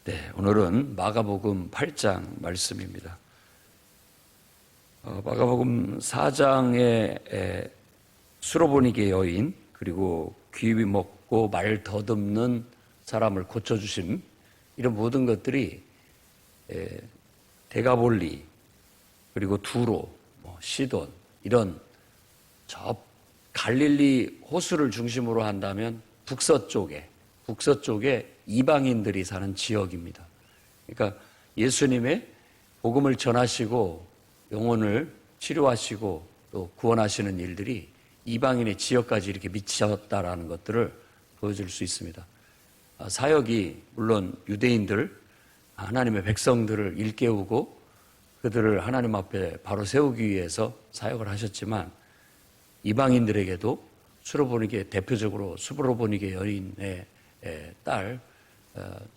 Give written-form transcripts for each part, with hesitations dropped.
네, 오늘은 마가복음 8장 말씀입니다. 마가복음 4장의 수로보니게 여인, 그리고 귀 먹고 말 더듬는 사람을 고쳐주신 이런 모든 것들이 데가볼리, 그리고 두로, 시돈, 이런 저 갈릴리 호수를 중심으로 한다면 북서쪽에 이방인들이 사는 지역입니다. 그러니까 예수님의 복음을 전하시고 영혼을 치료하시고 또 구원하시는 일들이 이방인의 지역까지 이렇게 미쳤다라는 것들을 보여줄 수 있습니다. 사역이 물론 유대인들, 하나님의 백성들을 일깨우고 그들을 하나님 앞에 바로 세우기 위해서 사역을 하셨지만, 이방인들에게도 수로보니게, 대표적으로 수로보니게 여인의 딸,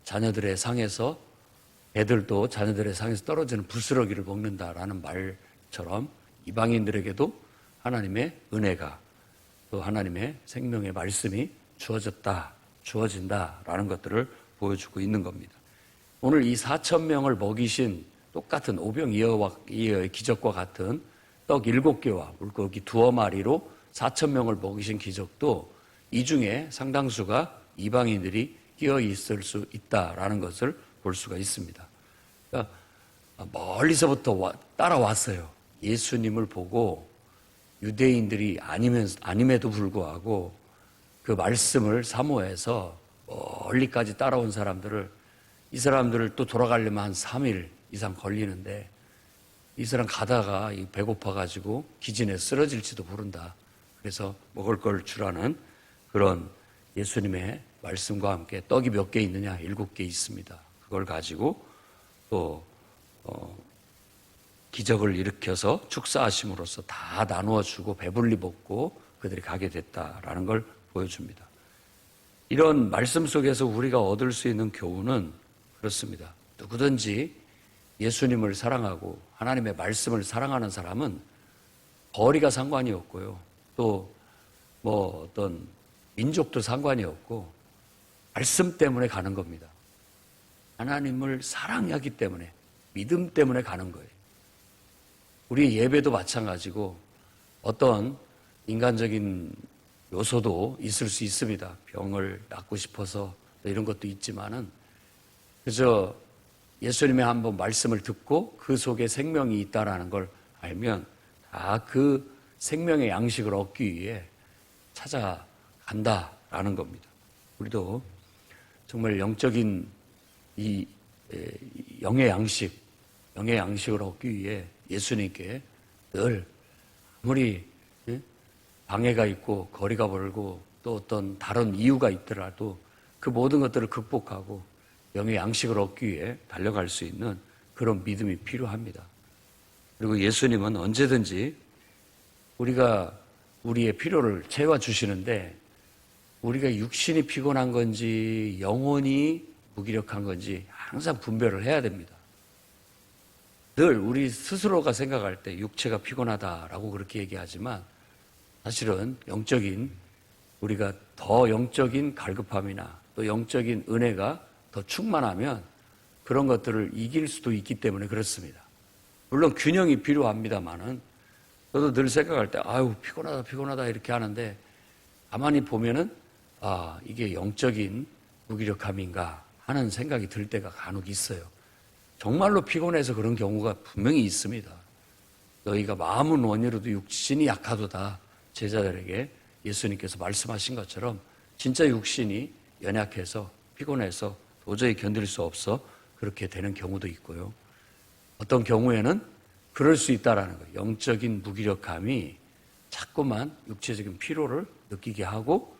자녀들의 상에서, 애들도 자녀들의 상에서 떨어지는 부스러기를 먹는다라는 말처럼 이방인들에게도 하나님의 은혜가, 또 하나님의 생명의 말씀이 주어진다라는 것들을 보여주고 있는 겁니다. 오늘 이 4,000명을 먹이신 똑같은 오병이어의 기적과 같은 떡 7개와 물고기 2마리로 4,000명을 먹이신 기적도 이 중에 상당수가 이방인들이 끼어 있을 수 있다라는 것을 볼 수가 있습니다. 그러니까 멀리서부터 따라왔어요. 예수님을 보고 유대인들이 아님에도 불구하고 그 말씀을 사모해서 멀리까지 따라온 사람들을, 이 사람들을 또 돌아가려면 한 3일 이상 걸리는데, 이 사람 가다가 배고파가지고 기진에 쓰러질지도 모른다. 그래서 먹을 걸 주라는 그런 예수님의 말씀과 함께 떡이 몇 개 있느냐? 7개 있습니다. 그걸 가지고 또 기적을 일으켜서 축사하심으로써 다 나누어 주고 배불리 먹고 그들이 가게 됐다라는 걸 보여줍니다. 이런 말씀 속에서 우리가 얻을 수 있는 교훈은 그렇습니다. 누구든지 예수님을 사랑하고 하나님의 말씀을 사랑하는 사람은 거리가 상관이 없고요, 또 어떤 민족도 상관이 없고 말씀 때문에 가는 겁니다. 하나님을 사랑하기 때문에, 믿음 때문에 가는 거예요. 우리 예배도 마찬가지고 어떤 인간적인 요소도 있을 수 있습니다. 병을 낫고 싶어서 이런 것도 있지만은, 그저 예수님의 한번 말씀을 듣고 그 속에 생명이 있다라는 걸 알면 다 그 생명의 양식을 얻기 위해 찾아간다라는 겁니다. 우리도 정말 영적인 이 영의 양식을 얻기 위해 예수님께 늘 아무리 방해가 있고 거리가 멀고 또 어떤 다른 이유가 있더라도 그 모든 것들을 극복하고 영의 양식을 얻기 위해 달려갈 수 있는 그런 믿음이 필요합니다. 그리고 예수님은 언제든지 우리의 필요를 채워주시는데, 우리가 육신이 피곤한 건지 영혼이 무기력한 건지 항상 분별을 해야 됩니다. 늘 우리 스스로가 생각할 때 육체가 피곤하다라고 그렇게 얘기하지만, 사실은 우리가 더 영적인 갈급함이나 또 영적인 은혜가 더 충만하면 그런 것들을 이길 수도 있기 때문에 그렇습니다. 물론 균형이 필요합니다만은, 저도 늘 생각할 때 아유 피곤하다 이렇게 하는데, 가만히 보면은 이게 영적인 무기력함인가 하는 생각이 들 때가 간혹 있어요. 정말로 피곤해서 그런 경우가 분명히 있습니다. 너희가 마음은 원이로도 육신이 약하도다, 제자들에게 예수님께서 말씀하신 것처럼 진짜 육신이 연약해서 피곤해서 도저히 견딜 수 없어 그렇게 되는 경우도 있고요. 어떤 경우에는 그럴 수 있다라는 거예요. 영적인 무기력함이 자꾸만 육체적인 피로를 느끼게 하고,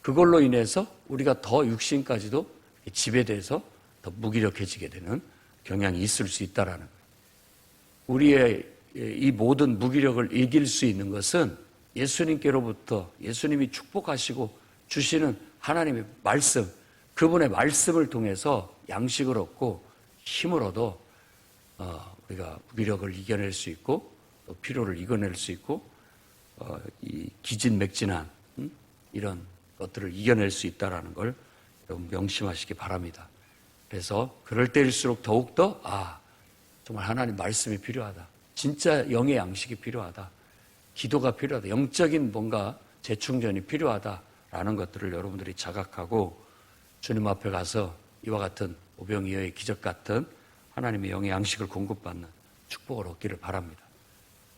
그걸로 인해서 우리가 더 육신까지도 지배돼서 더 무기력해지게 되는 경향이 있을 수 있다라는 거예요. 우리의 이 모든 무기력을 이길 수 있는 것은 예수님께로부터, 예수님이 축복하시고 주시는 하나님의 말씀, 그분의 말씀을 통해서 양식을 얻고 힘을 얻어 우리가 무기력을 이겨낼 수 있고 또 피로를 이겨낼 수 있고 이 기진맥진한 이런 것들을 이겨낼 수 있다는 걸 여러분 명심하시기 바랍니다. 그래서 그럴 때일수록 더욱더 정말 하나님 말씀이 필요하다. 진짜 영의 양식이 필요하다. 기도가 필요하다. 영적인 뭔가 재충전이 필요하다라는 것들을 여러분들이 자각하고 주님 앞에 가서 이와 같은 오병이어의 기적 같은 하나님의 영의 양식을 공급받는 축복을 얻기를 바랍니다.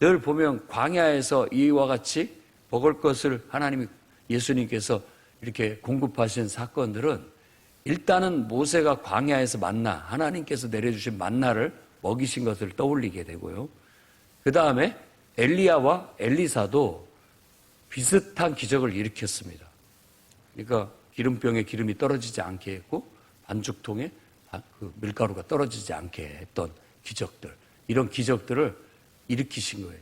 늘 보면 광야에서 이와 같이 먹을 것을 예수님께서 이렇게 공급하신 사건들은 일단은 모세가 광야에서 하나님께서 내려주신 만나를 먹이신 것을 떠올리게 되고요. 그 다음에 엘리야와 엘리사도 비슷한 기적을 일으켰습니다. 그러니까 기름병에 기름이 떨어지지 않게 했고 반죽통에 그 밀가루가 떨어지지 않게 했던 기적들, 이런 기적들을 일으키신 거예요.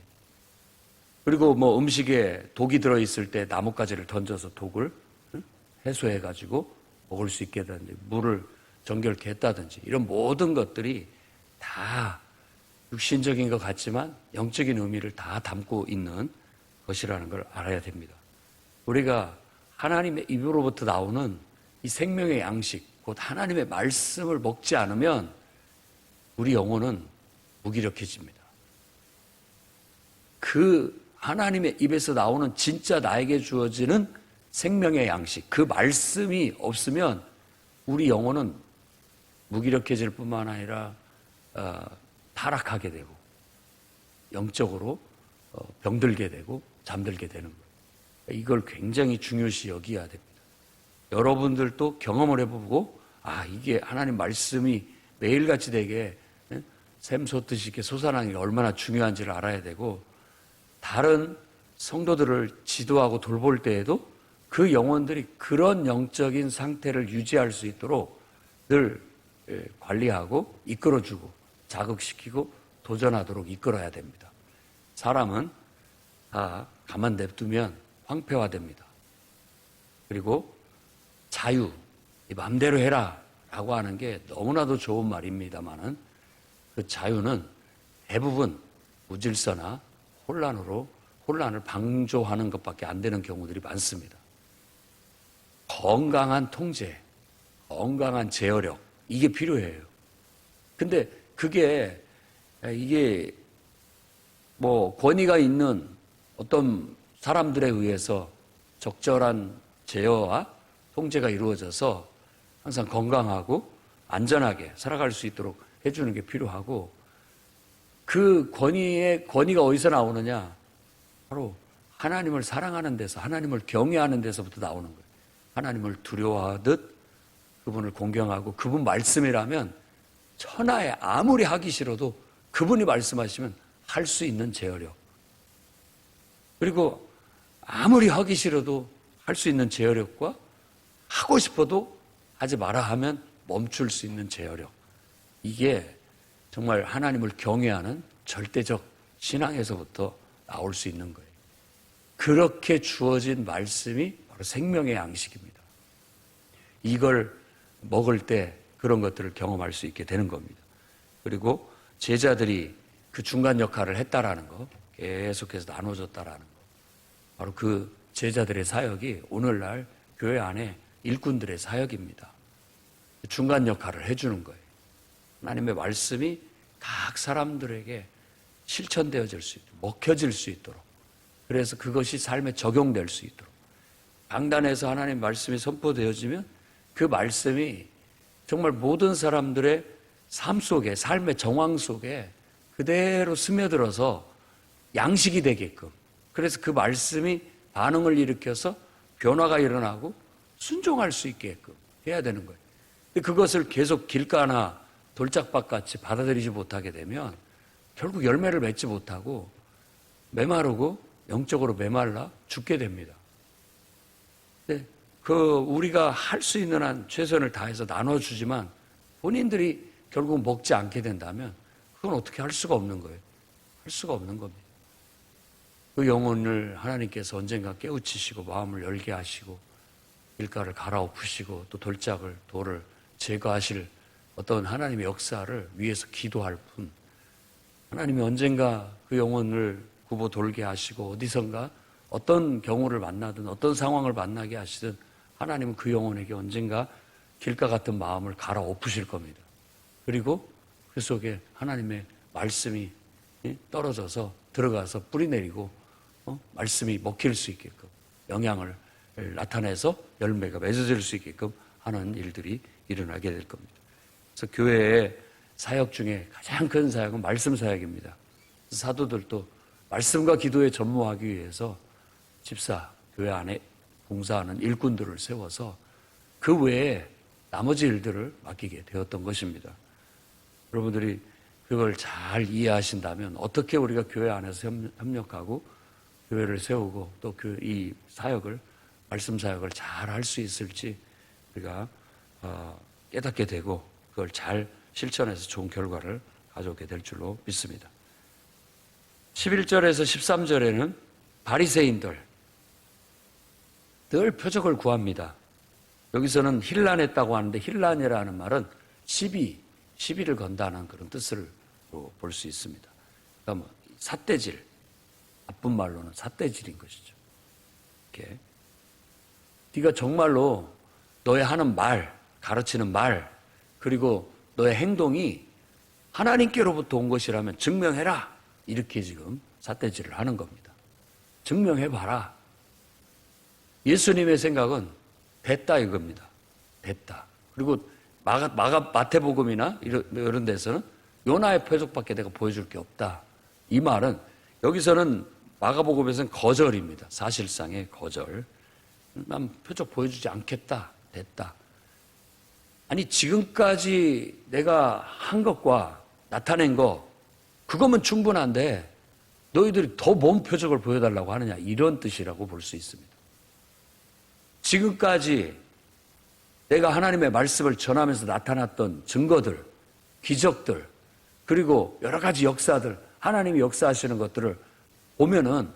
그리고 음식에 독이 들어있을 때 나뭇가지를 던져서 독을 해소해가지고 먹을 수 있게 했다든지, 물을 정결케 했다든지, 이런 모든 것들이 다 육신적인 것 같지만 영적인 의미를 다 담고 있는 것이라는 걸 알아야 됩니다. 우리가 하나님의 입으로부터 나오는 이 생명의 양식, 곧 하나님의 말씀을 먹지 않으면 우리 영혼은 무기력해집니다. 그 하나님의 입에서 나오는 진짜 나에게 주어지는 생명의 양식, 그 말씀이 없으면 우리 영혼은 무기력해질 뿐만 아니라 타락하게 되고 영적으로 병들게 되고 잠들게 되는 거예요. 이걸 굉장히 중요시 여겨야 됩니다. 여러분들도 경험을 해보고 이게 하나님 말씀이 매일같이 되게 샘솟듯이 이렇게 솟아나는 게 얼마나 중요한지를 알아야 되고, 다른 성도들을 지도하고 돌볼 때에도 그 영혼들이 그런 영적인 상태를 유지할 수 있도록 늘 관리하고 이끌어주고 자극시키고 도전하도록 이끌어야 됩니다. 사람은 가만 냅두면 황폐화됩니다. 그리고 자유, 마음대로 해라 라고 하는 게 너무나도 좋은 말입니다만은 그 자유는 대부분 무질서나 혼란을 방조하는 것밖에 안 되는 경우들이 많습니다. 건강한 통제, 건강한 제어력, 이게 필요해요. 근데 이게 권위가 있는 어떤 사람들에 의해서 적절한 제어와 통제가 이루어져서 항상 건강하고 안전하게 살아갈 수 있도록 해주는 게 필요하고, 그 권위가 어디서 나오느냐? 바로 하나님을 사랑하는 데서, 하나님을 경외하는 데서부터 나오는 거예요. 하나님을 두려워하듯 그분을 공경하고, 그분 말씀이라면 천하에 아무리 하기 싫어도 그분이 말씀하시면 할 수 있는 제어력, 그리고 아무리 하기 싫어도 할 수 있는 제어력과 하고 싶어도 하지 마라 하면 멈출 수 있는 제어력, 이게 정말 하나님을 경외하는 절대적 신앙에서부터 나올 수 있는 거예요. 그렇게 주어진 말씀이 바로 생명의 양식입니다. 이걸 먹을 때 그런 것들을 경험할 수 있게 되는 겁니다. 그리고 제자들이 그 중간 역할을 했다라는 거, 계속해서 나눠줬다라는 거, 바로 그 제자들의 사역이 오늘날 교회 안에 일꾼들의 사역입니다. 중간 역할을 해주는 거예요. 하나님의 말씀이 각 사람들에게 실천되어질 수 있도록, 먹혀질 수 있도록, 그래서 그것이 삶에 적용될 수 있도록, 강단에서 하나님의 말씀이 선포되어지면 그 말씀이 정말 모든 사람들의 삶 속에, 삶의 정황 속에 그대로 스며들어서 양식이 되게끔, 그래서 그 말씀이 반응을 일으켜서 변화가 일어나고 순종할 수 있게끔 해야 되는 거예요. 근데 그것을 계속 길가나 돌짝밭같이 받아들이지 못하게 되면 결국 열매를 맺지 못하고 메마르고 영적으로 메말라 죽게 됩니다. 근데 우리가 할 수 있는 한 최선을 다해서 나눠주지만 본인들이 결국 먹지 않게 된다면 그건 어떻게 할 수가 없는 거예요. 할 수가 없는 겁니다. 그 영혼을 하나님께서 언젠가 깨우치시고 마음을 열게 하시고 길가를 갈아엎으시고 또 돌을 제거하실 어떤 하나님의 역사를 위해서 기도할 뿐, 하나님이 언젠가 그 영혼을 굽어 돌게 하시고 어디선가 어떤 경우를 만나든 어떤 상황을 만나게 하시든 하나님은 그 영혼에게 언젠가 길가 같은 마음을 갈아엎으실 겁니다. 그리고 그 속에 하나님의 말씀이 떨어져서 들어가서 뿌리 내리고 말씀이 먹힐 수 있게끔 영향을 나타내서 열매가 맺어질 수 있게끔 하는 일들이 일어나게 될 겁니다. 그래서 교회의 사역 중에 가장 큰 사역은 말씀 사역입니다. 사도들도 말씀과 기도에 전무하기 위해서 집사, 교회 안에 봉사하는 일꾼들을 세워서 그 외에 나머지 일들을 맡기게 되었던 것입니다. 여러분들이 그걸 잘 이해하신다면 어떻게 우리가 교회 안에서 협력하고 교회를 세우고 또 이 사역을, 말씀 사역을 잘 할 수 있을지 우리가 깨닫게 되고 그걸 잘 실천해서 좋은 결과를 가져오게 될 줄로 믿습니다. 11절에서 13절에는 바리새인들 늘 표적을 구합니다. 여기서는 힐난했다고 하는데 힐난이라는 말은 시비를 건다는 그런 뜻을 볼 수 있습니다. 그러니까 삿대질, 나쁜 말로는 삿대질인 것이죠. 이렇게 네가 정말로 너의 하는 말, 가르치는 말, 그리고 너의 행동이 하나님께로부터 온 것이라면 증명해라. 이렇게 지금 삿대질을 하는 겁니다. 증명해봐라. 예수님의 생각은 됐다 이겁니다. 됐다. 그리고 마태복음이나 이런 데서는 요나의 표적밖에 내가 보여줄 게 없다. 이 말은 여기서는 마가복음에서는 거절입니다. 사실상의 거절. 난 표적 보여주지 않겠다. 됐다. 아니 지금까지 내가 한 것과 나타낸 거 그거면 충분한데 너희들이 더 뭔 표적을 보여달라고 하느냐 이런 뜻이라고 볼 수 있습니다. 지금까지 내가 하나님의 말씀을 전하면서 나타났던 증거들, 기적들, 그리고 여러 가지 역사들, 하나님이 역사하시는 것들을 보면은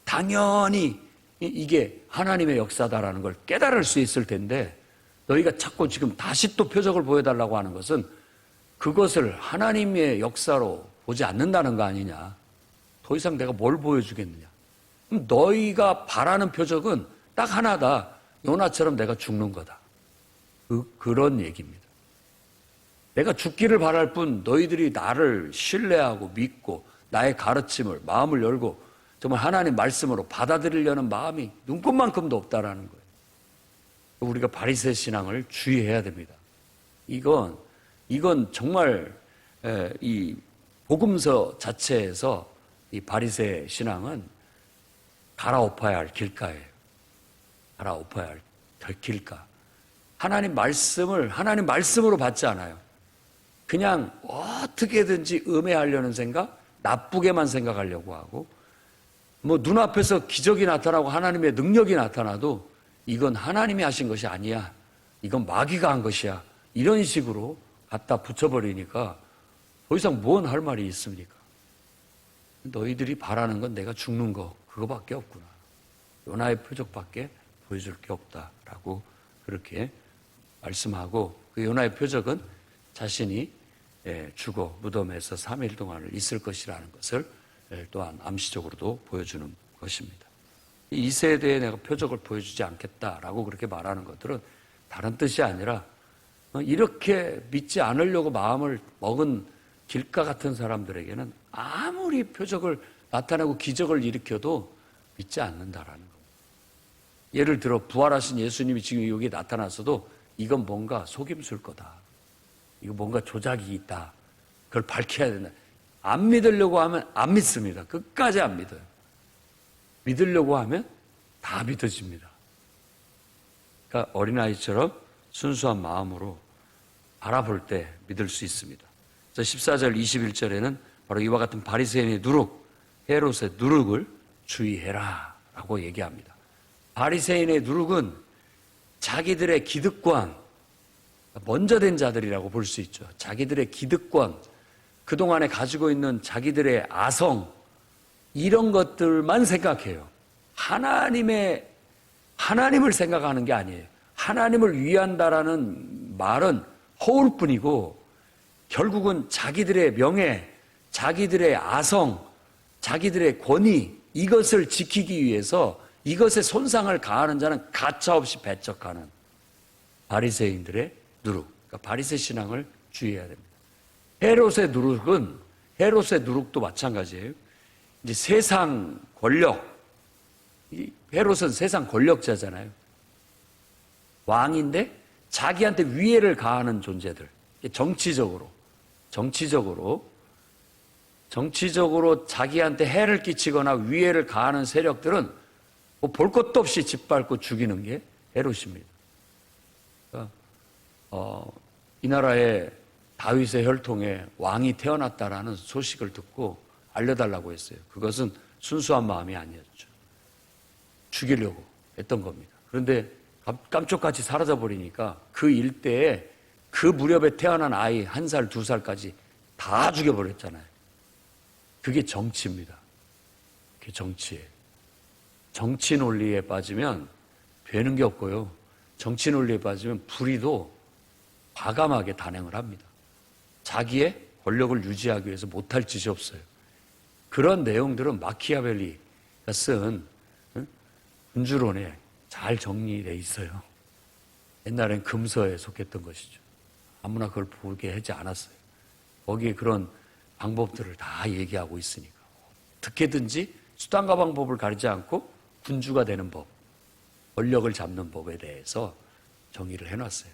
당연히 이게 하나님의 역사다라는 걸 깨달을 수 있을 텐데 너희가 자꾸 지금 다시 또 표적을 보여달라고 하는 것은 그것을 하나님의 역사로 보지 않는다는 거 아니냐. 더 이상 내가 뭘 보여주겠느냐. 그럼 너희가 바라는 표적은 딱 하나다. 요나처럼 내가 죽는 거다. 그런 얘기입니다. 내가 죽기를 바랄 뿐 너희들이 나를 신뢰하고 믿고 나의 가르침을 마음을 열고 정말 하나님 말씀으로 받아들이려는 마음이 눈꼽만큼도 없다라는 거예요. 우리가 바리새 신앙을 주의해야 됩니다. 이건 정말 이 복음서 자체에서 이 바리새 신앙은 갈아엎어야 할 길가예요. 갈아엎어야 할 길가. 하나님 말씀으로 받지 않아요. 그냥 어떻게든지 음해하려는 생각, 나쁘게만 생각하려고 하고, 뭐 눈앞에서 기적이 나타나고 하나님의 능력이 나타나도 이건 하나님이 하신 것이 아니야. 이건 마귀가 한 것이야. 이런 식으로 갖다 붙여버리니까 더 이상 뭔 할 말이 있습니까? 너희들이 바라는 건 내가 죽는 거 그거밖에 없구나. 요나의 표적밖에 보여줄 게 없다라고 그렇게 말씀하고 그 요나의 표적은 자신이 죽어 무덤에서 3일 동안을 있을 것이라는 것을 또한 암시적으로도 보여주는 것입니다. 이 세대에 내가 표적을 보여주지 않겠다라고 그렇게 말하는 것들은 다른 뜻이 아니라 이렇게 믿지 않으려고 마음을 먹은 길가 같은 사람들에게는 아무리 표적을 나타내고 기적을 일으켜도 믿지 않는다라는 겁니다. 예를 들어 부활하신 예수님이 지금 여기 나타났어도 이건 뭔가 속임수일 거다. 이거 뭔가 조작이 있다. 그걸 밝혀야 된다. 안 믿으려고 하면 안 믿습니다. 끝까지 안 믿어요. 믿으려고 하면 다 믿어집니다. 그러니까 어린아이처럼 순수한 마음으로 바라볼 때 믿을 수 있습니다. 14절 21절에는 바로 이와 같은 바리새인의 누룩, 헤롯의 누룩을 주의해라 라고 얘기합니다. 바리새인의 누룩은 자기들의 기득권, 먼저 된 자들이라고 볼 수 있죠. 자기들의 기득권, 그동안에 가지고 있는 자기들의 아성, 이런 것들만 생각해요. 하나님을 생각하는 게 아니에요. 하나님을 위한다라는 말은 허울뿐이고 결국은 자기들의 명예, 자기들의 아성, 자기들의 권위, 이것을 지키기 위해서 이것에 손상을 가하는 자는 가차없이 배척하는 바리새인들의 누룩, 그러니까 바리새 신앙을 주의해야 됩니다. 헤롯의 누룩도 마찬가지예요. 이제 세상 권력, 이 헤롯은 세상 권력자잖아요. 왕인데 자기한테 위해를 가하는 존재들, 정치적으로 자기한테 해를 끼치거나 위해를 가하는 세력들은 뭐 볼 것도 없이 짓밟고 죽이는 게 헤롯입니다. 그러니까 이 나라에 다윗의 혈통에 왕이 태어났다라는 소식을 듣고 알려달라고 했어요. 그것은 순수한 마음이 아니었죠. 죽이려고 했던 겁니다. 그런데 깜짝같이 사라져버리니까 그 일대에 그 무렵에 태어난 아이 1살, 2살까지 다 죽여버렸잖아요. 그게 정치입니다. 그게 정치예요. 정치 논리에 빠지면 되는 게 없고요. 정치 논리에 빠지면 불의도 과감하게 단행을 합니다. 자기의 권력을 유지하기 위해서 못할 짓이 없어요. 그런 내용들은 마키아벨리가 쓴 군주론에 잘 정리되어 있어요. 옛날엔 금서에 속했던 것이죠. 아무나 그걸 보게 하지 않았어요. 거기에 그런 방법들을 다 얘기하고 있으니까. 어떻게든지 수단과 방법을 가리지 않고 군주가 되는 법, 권력을 잡는 법에 대해서 정의를 해놨어요.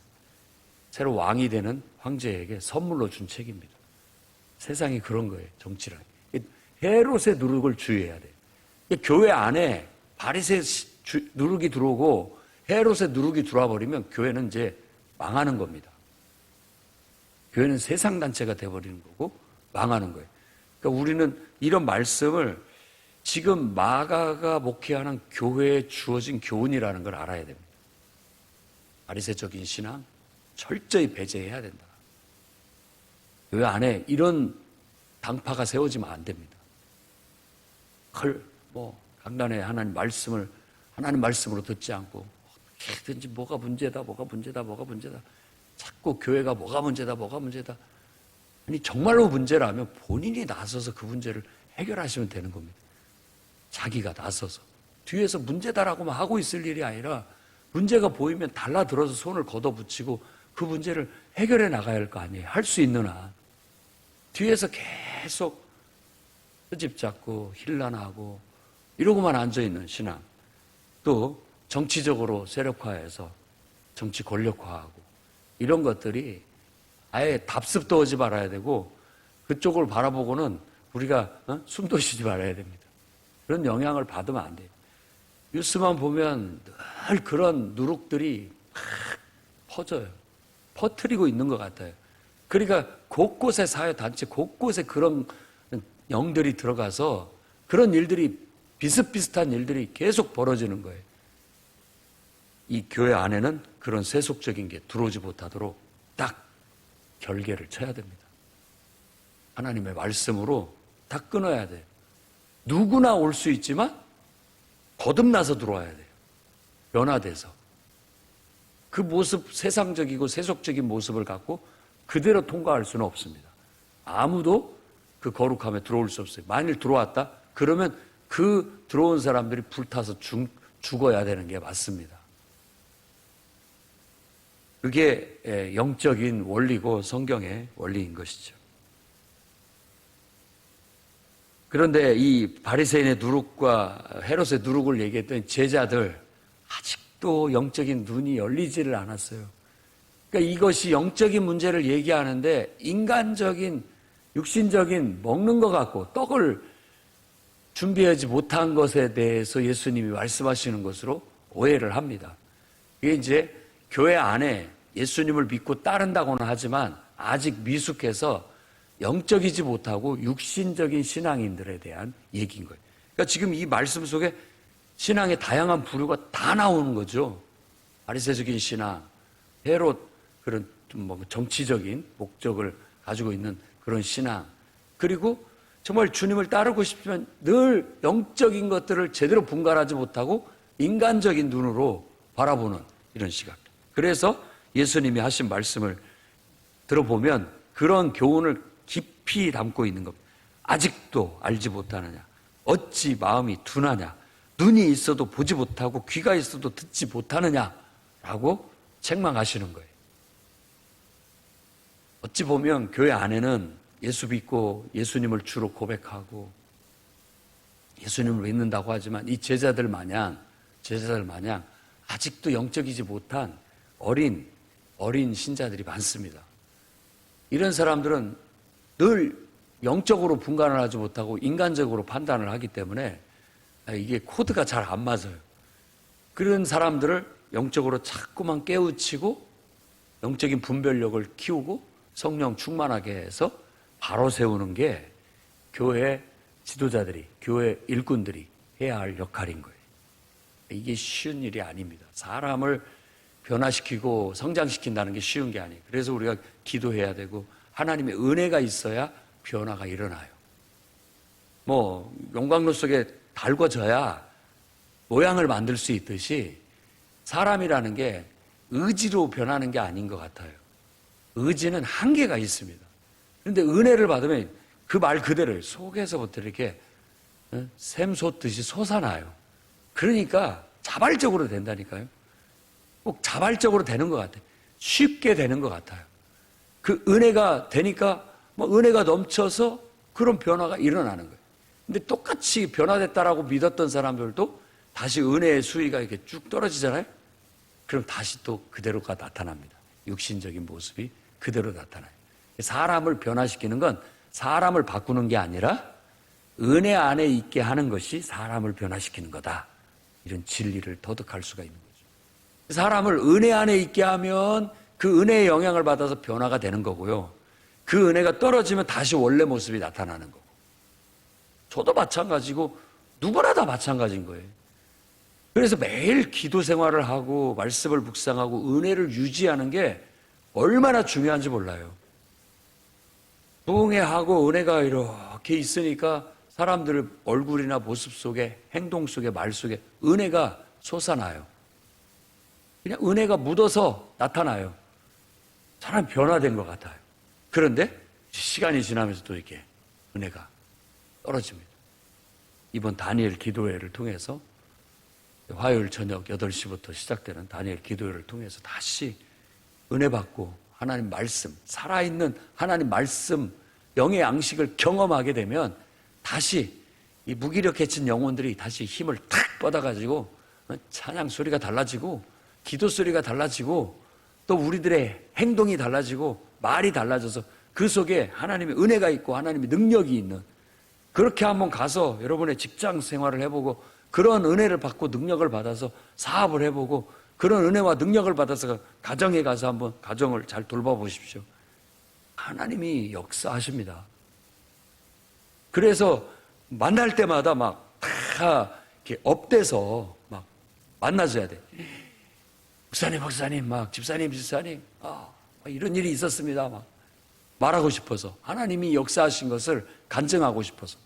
새로 왕이 되는 황제에게 선물로 준 책입니다. 세상이 그런 거예요, 정치란. 헤롯의 누룩을 주의해야 돼요. 교회 안에 바리새 누룩이 들어오고 헤롯의 누룩이 들어와 버리면 교회는 이제 망하는 겁니다. 교회는 세상 단체가 돼버리는 거고 망하는 거예요. 그러니까 우리는 이런 말씀을 지금 마가가 목회하는 교회에 주어진 교훈이라는 걸 알아야 됩니다. 바리새적인 신앙 철저히 배제해야 된다. 교회 안에 이런 당파가 세워지면 안 됩니다. 강단에 하나님 말씀으로 듣지 않고 어떻게든지 뭐가 문제다. 자꾸 교회가 뭐가 문제다. 아니 정말로 문제라면 본인이 나서서 그 문제를 해결하시면 되는 겁니다. 자기가 나서서 뒤에서 문제다라고만 하고 있을 일이 아니라 문제가 보이면 달라들어서 손을 걷어붙이고 그 문제를 해결해 나가야 할 거 아니에요. 할 수 있는 한. 뒤에서 계속 트집 잡고 힐난하고 이러고만 앉아있는 신앙. 또 정치적으로 세력화해서 정치 권력화하고 이런 것들이 아예 답습도 하지 말아야 되고 그쪽을 바라보고는 우리가 숨도 쉬지 말아야 됩니다. 그런 영향을 받으면 안 돼요. 뉴스만 보면 늘 그런 누룩들이 막 퍼져요. 퍼뜨리고 있는 것 같아요. 그러니까 곳곳에 사회단체, 곳곳에 그런 영들이 들어가서 그런 일들이 비슷비슷한 일들이 계속 벌어지는 거예요. 이 교회 안에는 그런 세속적인 게 들어오지 못하도록 딱 결계를 쳐야 됩니다. 하나님의 말씀으로 다 끊어야 돼요. 누구나 올 수 있지만 거듭나서 들어와야 돼요. 변화돼서. 그 모습, 세상적이고 세속적인 모습을 갖고 그대로 통과할 수는 없습니다. 아무도 그 거룩함에 들어올 수 없어요. 만일 들어왔다? 그러면 그 들어온 사람들이 불타서 죽어야 되는 게 맞습니다. 그게 영적인 원리고 성경의 원리인 것이죠. 그런데 이 바리새인의 누룩과 헤롯의 누룩을 얘기했던 제자들 아직도 영적인 눈이 열리지를 않았어요. 그러니까 이것이 영적인 문제를 얘기하는데 인간적인 육신적인 먹는 것 같고 떡을 준비하지 못한 것에 대해서 예수님이 말씀하시는 것으로 오해를 합니다. 이게 이제 교회 안에 예수님을 믿고 따른다고는 하지만 아직 미숙해서 영적이지 못하고 육신적인 신앙인들에 대한 얘기인 거예요. 그러니까 지금 이 말씀 속에 신앙의 다양한 부류가 다 나오는 거죠. 바리새적인 신앙, 헤롯 그런 정치적인 목적을 가지고 있는 그런 신앙, 그리고 정말 주님을 따르고 싶으면 늘 영적인 것들을 제대로 분간하지 못하고 인간적인 눈으로 바라보는 이런 시각. 그래서 예수님이 하신 말씀을 들어보면 그런 교훈을 깊이 담고 있는 겁니다. 아직도 알지 못하느냐? 어찌 마음이 둔하냐? 눈이 있어도 보지 못하고 귀가 있어도 듣지 못하느냐? 라고 책망하시는 거예요. 어찌 보면 교회 안에는 예수 믿고 예수님을 주로 고백하고 예수님을 믿는다고 하지만 이 제자들 마냥 아직도 영적이지 못한 어린 신자들이 많습니다. 이런 사람들은 늘 영적으로 분간을 하지 못하고 인간적으로 판단을 하기 때문에 이게 코드가 잘 안 맞아요. 그런 사람들을 영적으로 자꾸만 깨우치고 영적인 분별력을 키우고 성령 충만하게 해서 바로 세우는 게 교회 지도자들이, 교회 일꾼들이 해야 할 역할인 거예요. 이게 쉬운 일이 아닙니다. 사람을 변화시키고 성장시킨다는 게 쉬운 게 아니에요. 그래서 우리가 기도해야 되고 하나님의 은혜가 있어야 변화가 일어나요. 용광로 속에 달궈져야 모양을 만들 수 있듯이 사람이라는 게 의지로 변하는 게 아닌 것 같아요. 의지는 한계가 있습니다. 그런데 은혜를 받으면 그 말 그대로 속에서부터 이렇게 샘솟듯이 솟아나요. 그러니까 자발적으로 된다니까요. 꼭 자발적으로 되는 것 같아요. 쉽게 되는 것 같아요. 그 은혜가 되니까 은혜가 넘쳐서 그런 변화가 일어나는 거예요. 근데 똑같이 변화됐다라고 믿었던 사람들도 다시 은혜의 수위가 이렇게 쭉 떨어지잖아요. 그럼 다시 또 그대로가 나타납니다. 육신적인 모습이 그대로 나타나요. 사람을 변화시키는 건 사람을 바꾸는 게 아니라 은혜 안에 있게 하는 것이 사람을 변화시키는 거다. 이런 진리를 터득할 수가 있는 거죠. 사람을 은혜 안에 있게 하면 그 은혜의 영향을 받아서 변화가 되는 거고요. 그 은혜가 떨어지면 다시 원래 모습이 나타나는 거고. 저도 마찬가지고 누구나 다 마찬가지인 거예요. 그래서 매일 기도 생활을 하고 말씀을 묵상하고 은혜를 유지하는 게 얼마나 중요한지 몰라요. 부흥회하고 은혜가 이렇게 있으니까 사람들 얼굴이나 모습 속에, 행동 속에, 말 속에 은혜가 솟아나요. 그냥 은혜가 묻어서 나타나요. 사람이 변화된 것 같아요. 그런데 시간이 지나면서 또 이렇게 은혜가 떨어집니다. 이번 다니엘 기도회를 통해서 화요일 저녁 8시부터 시작되는 다니엘 기도회를 통해서 다시 은혜 받고 하나님 말씀, 살아있는 하나님 말씀, 영의 양식을 경험하게 되면 다시 이 무기력해진 영혼들이 다시 힘을 탁 뻗어가지고 찬양 소리가 달라지고 기도 소리가 달라지고 또 우리들의 행동이 달라지고 말이 달라져서 그 속에 하나님의 은혜가 있고 하나님의 능력이 있는, 그렇게 한번 가서 여러분의 직장 생활을 해보고 그런 은혜를 받고 능력을 받아서 사업을 해보고 그런 은혜와 능력을 받아서 가정에 가서 한번 가정을 잘 돌봐보십시오. 하나님이 역사하십니다. 그래서 만날 때마다 막 다 이렇게 업돼서 막 만나줘야 돼. 목사님, 막 집사님, 이런 일이 있었습니다. 막 말하고 싶어서, 하나님이 역사하신 것을 간증하고 싶어서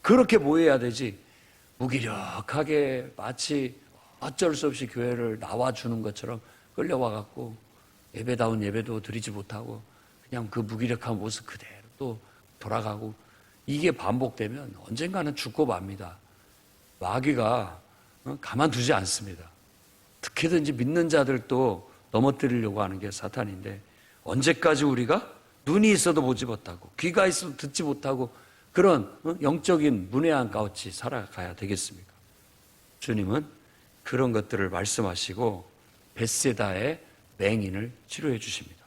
그렇게 모여야 되지. 무기력하게 마치 어쩔 수 없이 교회를 나와주는 것처럼 끌려와 갖고 예배다운 예배도 드리지 못하고 그냥 그 무기력한 모습 그대로 또 돌아가고, 이게 반복되면 언젠가는 죽고 맙니다. 마귀가 가만두지 않습니다. 어떻게든지 믿는 자들도 넘어뜨리려고 하는 게 사탄인데, 언제까지 우리가 눈이 있어도 보지 못하고 귀가 있어도 듣지 못하고 그런 영적인 문외한 가운데 살아가야 되겠습니까? 주님은 그런 것들을 말씀하시고 벳세다의 맹인을 치료해 주십니다.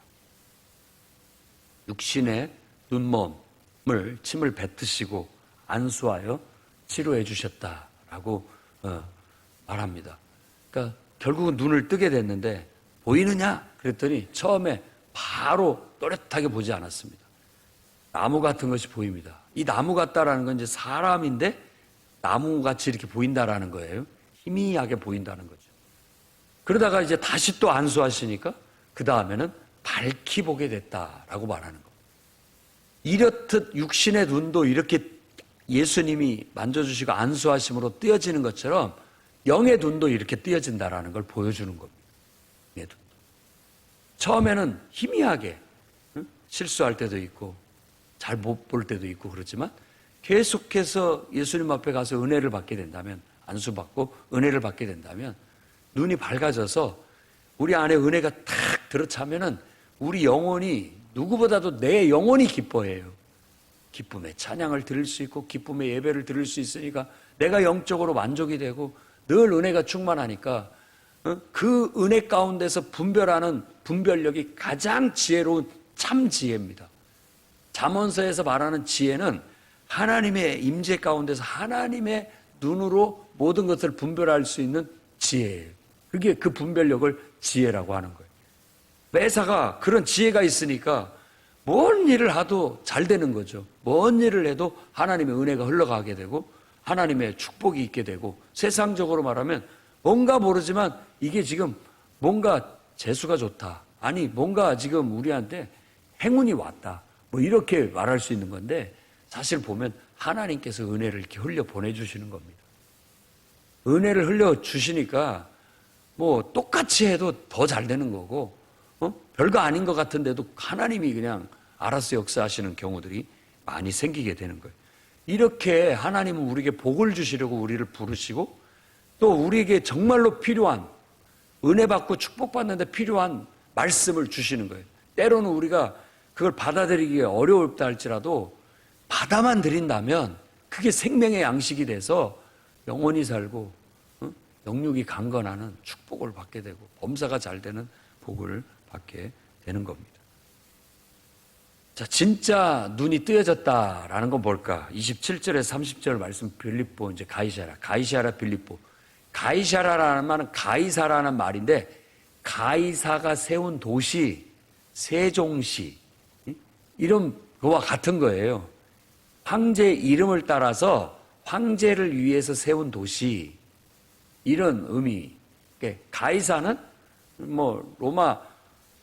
육신의 눈먼을 침을 뱉으시고 안수하여 치료해 주셨다라고 말합니다. 그러니까 결국은 눈을 뜨게 됐는데 보이느냐? 그랬더니 처음에 바로 또렷하게 보지 않았습니다. 나무 같은 것이 보입니다. 이 나무 같다라는 건 이제 사람인데 나무같이 이렇게 보인다라는 거예요. 희미하게 보인다는 거죠. 그러다가 이제 다시 또 안수하시니까 그 다음에는 밝히 보게 됐다라고 말하는 거예요. 이렇듯 육신의 눈도 이렇게 예수님이 만져주시고 안수하심으로 띄어지는 것처럼 영의 눈도 이렇게 띄어진다라는 걸 보여주는 겁니다. 영의 눈도. 처음에는 희미하게 실수할 때도 있고 잘 못 볼 때도 있고 그렇지만 계속해서 예수님 앞에 가서 은혜를 받게 된다면, 안수받고 은혜를 받게 된다면 눈이 밝아져서 우리 안에 은혜가 탁 들어차면은 우리 영혼이 누구보다도 내 영혼이 기뻐해요. 기쁨의 찬양을 드릴 수 있고 기쁨의 예배를 드릴 수 있으니까 내가 영적으로 만족이 되고 늘 은혜가 충만하니까 그 은혜 가운데서 분별하는 분별력이 가장 지혜로운 참 지혜입니다. 잠언서에서 말하는 지혜는 하나님의 임재 가운데서 하나님의 눈으로 모든 것을 분별할 수 있는 지혜예요. 그게 그 분별력을 지혜라고 하는 거예요. 매사가 그런 지혜가 있으니까 뭔 일을 하도 잘 되는 거죠. 뭔 일을 해도 하나님의 은혜가 흘러가게 되고 하나님의 축복이 있게 되고, 세상적으로 말하면 뭔가 모르지만 이게 지금 뭔가 재수가 좋다, 아니 뭔가 지금 우리한테 행운이 왔다, 뭐 이렇게 말할 수 있는 건데, 사실 보면 하나님께서 은혜를 이렇게 흘려 보내주시는 겁니다. 은혜를 흘려 주시니까 뭐 똑같이 해도 더 잘 되는 거고, 별거 아닌 것 같은데도 하나님이 그냥 알아서 역사하시는 경우들이 많이 생기게 되는 거예요. 이렇게 하나님은 우리에게 복을 주시려고 우리를 부르시고, 또 우리에게 정말로 필요한, 은혜 받고 축복받는데 필요한 말씀을 주시는 거예요. 때로는 우리가 그걸 받아들이기가 어려울다 할지라도 받아만 들인다면 그게 생명의 양식이 돼서 영원히 살고 영육이 강건하는 축복을 받게 되고 범사가 잘 되는 복을 받게 되는 겁니다. 자, 진짜 눈이 뜨여졌다라는 건 뭘까? 27절에 30절 말씀, 빌립보, 이제 가이사라 빌립보. 가이사라라는 말은 가이사라는 말인데, 가이사가 세운 도시, 세종시, 이런 거와 같은 거예요. 황제의 이름을 따라서 황제를 위해서 세운 도시, 이런 의미. 가이사는 뭐 로마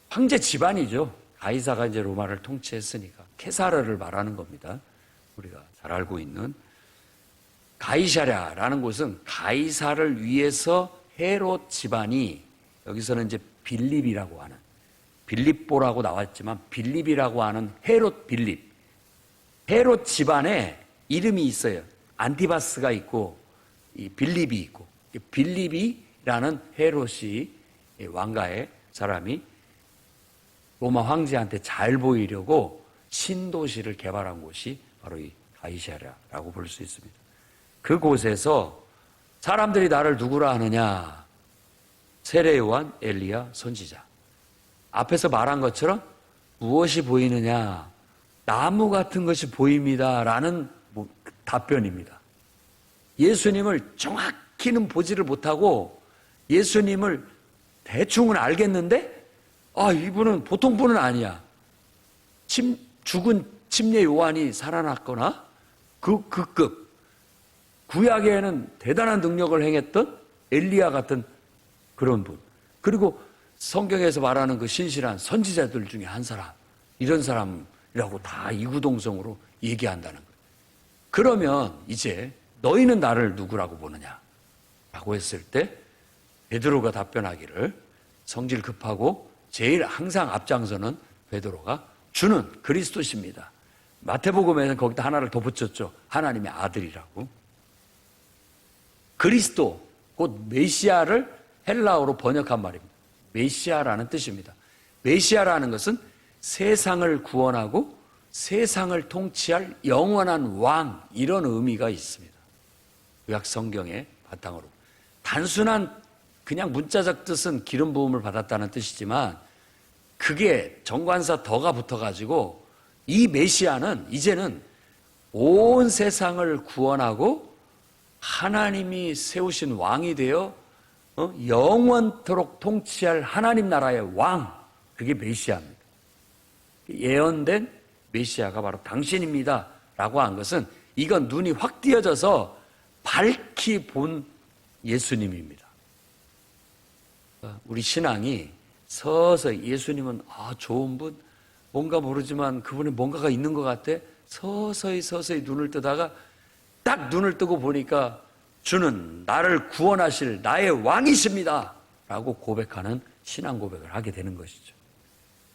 황제 집안이죠. 가이사가 이제 로마를 통치했으니까 케사르를 말하는 겁니다. 우리가 잘 알고 있는 가이사랴라는 곳은 가이사를 위해서 헤롯 집안이, 여기서는 이제 빌립이라고 하는, 빌립보라고 나왔지만 빌립이라고 하는 헤롯 빌립, 헤롯 집안에 이름이 있어요. 안티바스가 있고 이 빌립이 있고, 빌립이라는 헤롯이 왕가의 사람이 로마 황제한테 잘 보이려고 신도시를 개발한 곳이 바로 이 가이사랴라고 볼 수 있습니다. 그곳에서 사람들이 나를 누구라 하느냐? 세례 요한, 엘리야, 선지자. 앞에서 말한 것처럼 무엇이 보이느냐? 나무 같은 것이 보입니다 라는 답변입니다. 예수님을 정확히는 보지를 못하고 예수님을 대충은 알겠는데, 이분은 보통 분은 아니야. 죽은 침례 요한이 살아났거나 그 급, 구약에는 대단한 능력을 행했던 엘리야 같은 그런 분, 그리고 성경에서 말하는 그 신실한 선지자들 중에 한 사람, 이런 사람이라고 다 이구동성으로 얘기한다는 거예요. 그러면 이제 너희는 나를 누구라고 보느냐? 라고 했을 때 베드로가 답변하기를, 성질 급하고 제일 항상 앞장서는 베드로가, 주는 그리스도십니다. 마태복음에는 거기다 하나를 더 붙였죠. 하나님의 아들이라고. 그리스도, 곧 메시아를 헬라어로 번역한 말입니다. 메시아라는 뜻입니다. 메시아라는 것은 세상을 구원하고 세상을 통치할 영원한 왕, 이런 의미가 있습니다. 구약 성경의 바탕으로. 단순한 그냥 문자적 뜻은 기름 부음을 받았다는 뜻이지만, 그게 정관사 더가 붙어가지고 이 메시아는 이제는 온 세상을 구원하고 하나님이 세우신 왕이 되어 영원토록 통치할 하나님 나라의 왕, 그게 메시아입니다. 예언된 메시아가 바로 당신입니다 라고 한 것은, 이건 눈이 확 띄어져서 밝히 본 예수님입니다. 우리 신앙이 서서히, 예수님은 좋은 분, 뭔가 모르지만 그분이 뭔가가 있는 것 같아, 서서히 눈을 뜨다가 딱 눈을 뜨고 보니까 주는 나를 구원하실 나의 왕이십니다 라고 고백하는 신앙 고백을 하게 되는 것이죠.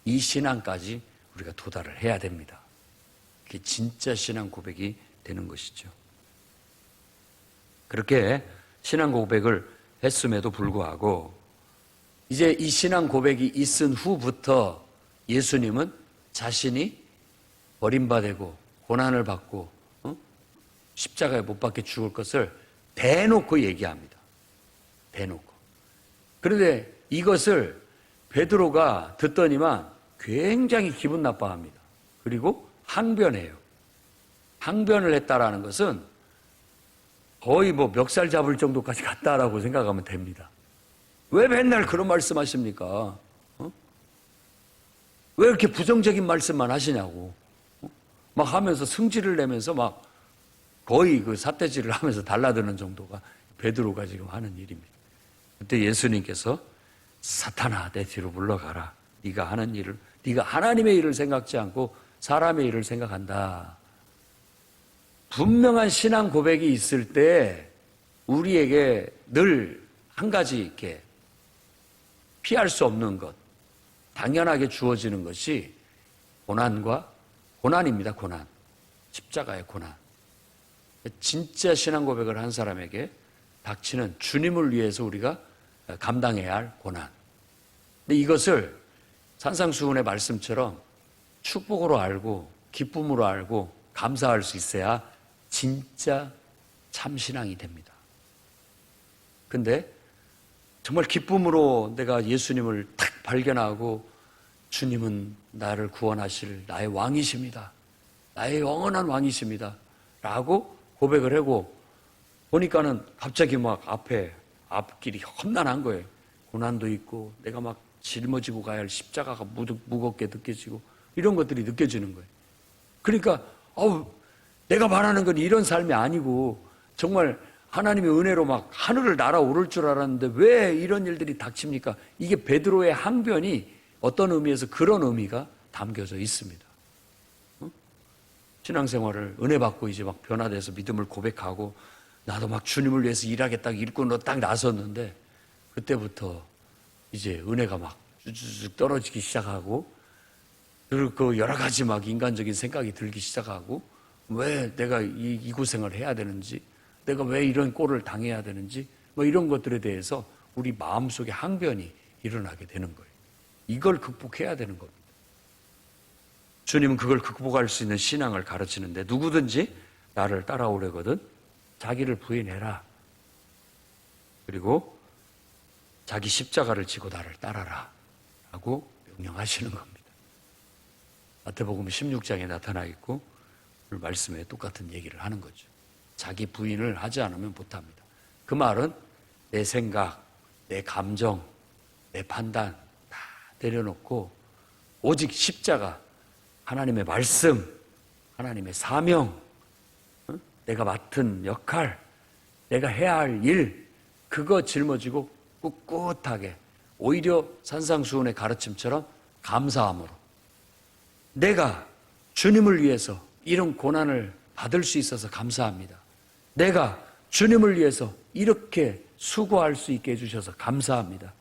이 신앙까지 우리가 도달을 해야 됩니다. 그게 진짜 신앙 고백이 되는 것이죠. 그렇게 신앙 고백을 했음에도 불구하고 이제 이 신앙 고백이 있은 후부터 예수님은 자신이 버림받고 고난을 받고 십자가에 못 박혀 죽을 것을 대놓고 얘기합니다. 대놓고. 그런데 이것을 베드로가 듣더니만 굉장히 기분 나빠합니다. 그리고 항변해요. 항변을 했다라는 것은 거의 멱살 잡을 정도까지 갔다라고 생각하면 됩니다. 왜 맨날 그런 말씀하십니까? 왜 이렇게 부정적인 말씀만 하시냐고. 막 하면서 승질을 내면서 막 거의 그 삿대질을 하면서 달라드는 정도가 베드로가 지금 하는 일입니다. 그때 예수님께서 사탄아 내 뒤로 물러가라. 네가 하는 일을, 네가 하나님의 일을 생각지 않고 사람의 일을 생각한다. 분명한 신앙 고백이 있을 때 우리에게 늘 한 가지 이렇게 피할 수 없는 것, 당연하게 주어지는 것이 고난입니다. 고난. 십자가의 고난. 진짜 신앙 고백을 한 사람에게 닥치는 주님을 위해서 우리가 감당해야 할 고난. 근데 이것을 산상수훈의 말씀처럼 축복으로 알고 기쁨으로 알고 감사할 수 있어야 진짜 참신앙이 됩니다. 근데 정말 기쁨으로 내가 예수님을 탁 발견하고 주님은 나를 구원하실 나의 왕이십니다. 나의 영원한 왕이십니다. 라고 고백을 하고 보니까는 갑자기 막 앞길이 험난한 거예요. 고난도 있고 내가 막 짊어지고 가야 할 십자가가 무겁게 느껴지고 이런 것들이 느껴지는 거예요. 그러니까 내가 말하는 건 이런 삶이 아니고 정말 하나님의 은혜로 막 하늘을 날아오를 줄 알았는데 왜 이런 일들이 닥칩니까? 이게 베드로의 항변이 어떤 의미에서 그런 의미가 담겨져 있습니다. 신앙생활을 은혜 받고 이제 막 변화돼서 믿음을 고백하고 나도 막 주님을 위해서 일하겠다고 일꾼으로 딱 나섰는데 그때부터 이제 은혜가 막 쭉 떨어지기 시작하고 그리고 그 여러 가지 막 인간적인 생각이 들기 시작하고 왜 내가 이 고생을 해야 되는지 내가 왜 이런 꼴을 당해야 되는지 뭐 이런 것들에 대해서 우리 마음속에 항변이 일어나게 되는 거예요. 이걸 극복해야 되는 겁니다. 주님은 그걸 극복할 수 있는 신앙을 가르치는데 누구든지 나를 따라오려거든 자기를 부인해라. 그리고 자기 십자가를 지고 나를 따라라 라고 명령하시는 겁니다. 마태복음 16장에 나타나 있고 오늘 말씀에 똑같은 얘기를 하는 거죠. 자기 부인을 하지 않으면 못합니다. 그 말은 내 생각, 내 감정, 내 판단 다 내려놓고 오직 십자가, 하나님의 말씀, 하나님의 사명, 내가 맡은 역할, 내가 해야 할 일, 그거 짊어지고 꿋꿋하게 오히려 산상수훈의 가르침처럼 감사함으로 내가 주님을 위해서 이런 고난을 받을 수 있어서 감사합니다. 내가 주님을 위해서 이렇게 수고할 수 있게 해주셔서 감사합니다.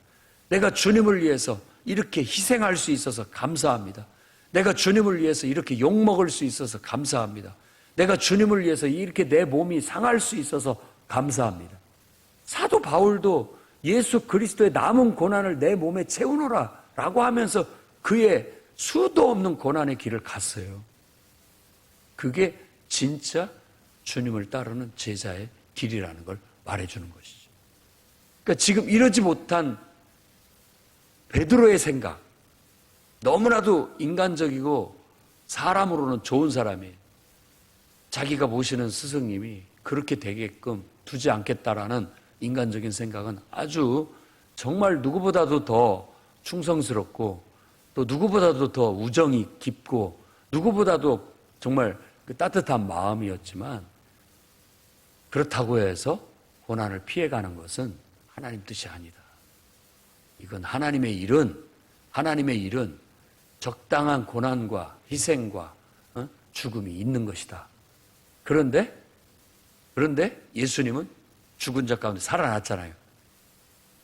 내가 주님을 위해서 이렇게 희생할 수 있어서 감사합니다. 내가 주님을 위해서 이렇게 욕먹을 수 있어서 감사합니다. 내가 주님을 위해서 이렇게 내 몸이 상할 수 있어서 감사합니다. 사도 바울도 예수 그리스도의 남은 고난을 내 몸에 채우노라 라고 하면서 그의 수도 없는 고난의 길을 갔어요. 그게 진짜 주님을 따르는 제자의 길이라는 걸 말해주는 것이죠. 그러니까 지금 이러지 못한 베드로의 생각, 너무나도 인간적이고 사람으로는 좋은 사람이에요. 자기가 모시는 스승님이 그렇게 되게끔 두지 않겠다라는 인간적인 생각은 아주 정말 누구보다도 더 충성스럽고 또 누구보다도 더 우정이 깊고 누구보다도 정말 그 따뜻한 마음이었지만 그렇다고 해서 고난을 피해가는 것은 하나님 뜻이 아니다. 이건 하나님의 일은 적당한 고난과 희생과 죽음이 있는 것이다. 그런데 예수님은 죽은 자 가운데 살아났잖아요.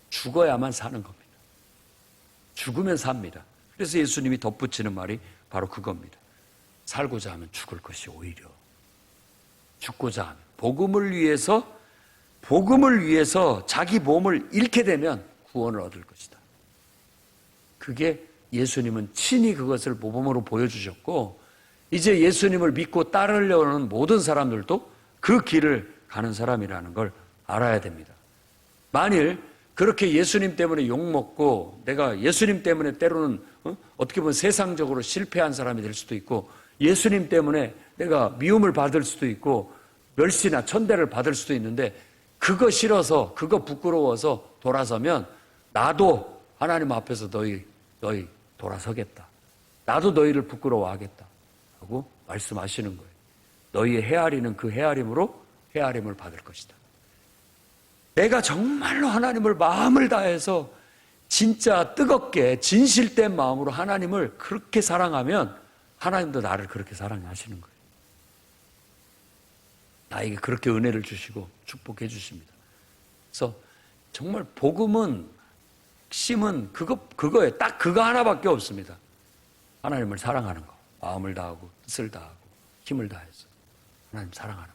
죽어야만 사는 겁니다. 죽으면 삽니다. 그래서 예수님이 덧붙이는 말이 바로 그겁니다. 살고자 하면 죽을 것이 오히려 죽고자 하면 복음을 위해서 자기 몸을 잃게 되면 구원을 얻을 것이다. 그게 예수님은 친히 그것을 모범으로 보여주셨고, 이제 예수님을 믿고 따르려는 모든 사람들도 그 길을 가는 사람이라는 걸 알아야 됩니다. 만일 그렇게 예수님 때문에 욕먹고 내가 예수님 때문에 때로는 어떻게 보면 세상적으로 실패한 사람이 될 수도 있고, 예수님 때문에 내가 미움을 받을 수도 있고 멸시나 천대를 받을 수도 있는데, 그거 싫어서 그거 부끄러워서 돌아서면 나도 하나님 앞에서 너희 돌아서겠다. 나도 너희를 부끄러워하겠다 하고 말씀하시는 거예요. 너희의 헤아리는 그 헤아림으로 헤아림을 받을 것이다. 내가 정말로 하나님을 마음을 다해서 진짜 뜨겁게 진실된 마음으로 하나님을 그렇게 사랑하면 하나님도 나를 그렇게 사랑하시는 거예요. 나에게 그렇게 은혜를 주시고 축복해 주십니다. 그래서 정말 복음은, 핵심은 그거예요. 딱 그거 하나밖에 없습니다. 하나님을 사랑하는 거. 마음을 다하고 뜻을 다하고 힘을 다해서 하나님 사랑하는 거.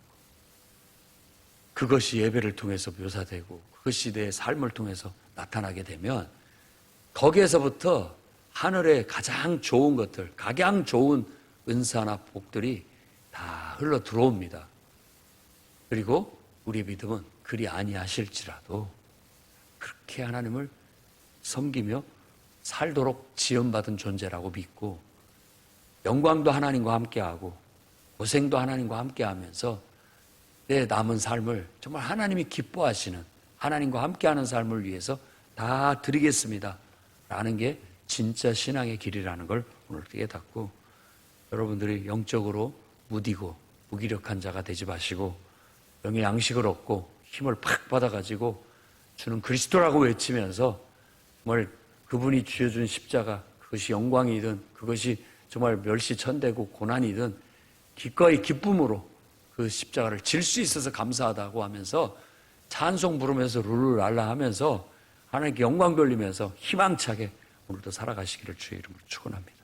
그것이 예배를 통해서 묘사되고 그것이 내 삶을 통해서 나타나게 되면 거기에서부터 하늘의 가장 좋은 것들, 가장 좋은 은사나 복들이 다 흘러 들어옵니다. 그리고 우리의 믿음은 그리 아니하실지라도 그렇게 하나님을 섬기며 살도록 지원받은 존재라고 믿고, 영광도 하나님과 함께하고 고생도 하나님과 함께하면서 내 남은 삶을 정말 하나님이 기뻐하시는, 하나님과 함께하는 삶을 위해서 다 드리겠습니다 라는 게 진짜 신앙의 길이라는 걸 오늘 깨닫고, 여러분들이 영적으로 무디고 무기력한 자가 되지 마시고 영의 양식을 얻고 힘을 팍 받아가지고 주는 그리스도라고 외치면서 정말 그분이 쥐어준 십자가, 그것이 영광이든 그것이 정말 멸시천대고 고난이든 기꺼이 기쁨으로 그 십자가를 질 수 있어서 감사하다고 하면서 찬송 부르면서 룰루랄라 하면서 하나님께 영광 돌리면서 희망차게 오늘도 살아가시기를 주의 이름으로 축원합니다.